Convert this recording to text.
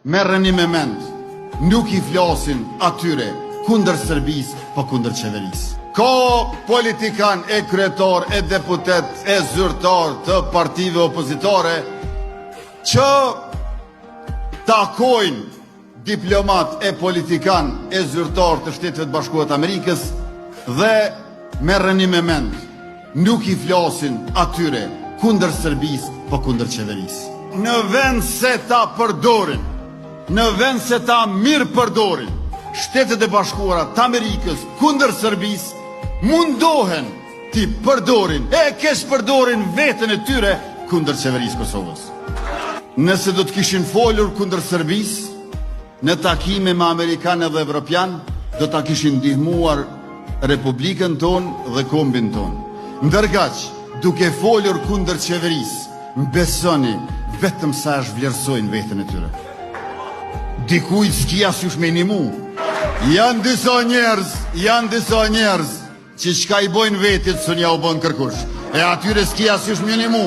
merreni me mend, nuk i flasin atyre kundër Serbisë, po kundër qeverisë. Ka politikan e kryetar, e deputet, e zyrtar të partive opozitare që takojnë diplomat e politikan e zyrtar të Shteteve të Bashkuara të Amerikës dhe merreni me mend, nuk i flasin atyre kundër Serbisë, po kundër qeverisë. Në vend se ta përdorin, në vend se ta mirë përdorin Shtetet e Bashkuara të Amerikës kundër Serbisë, mundohen ti përdorin, kesh përdorin veten e tyre kundër qeverisë Kosovës. Nëse do të kishin folur kundër Serbisë, në takime me Amerikanë dhe Evropian, do ta kishin ndihmuar Republikën tonë dhe kombin tonë. Ndërkaq, duke folur kundër qeverisë, besoni vetëm sa është vlerësojnë veten e tyre. Dikujt s'ki asysh me nimu. Janë disa njerëz që çka i bojnë vetit së nja u bën kërkush. E atyre s'ki asysh me nimu.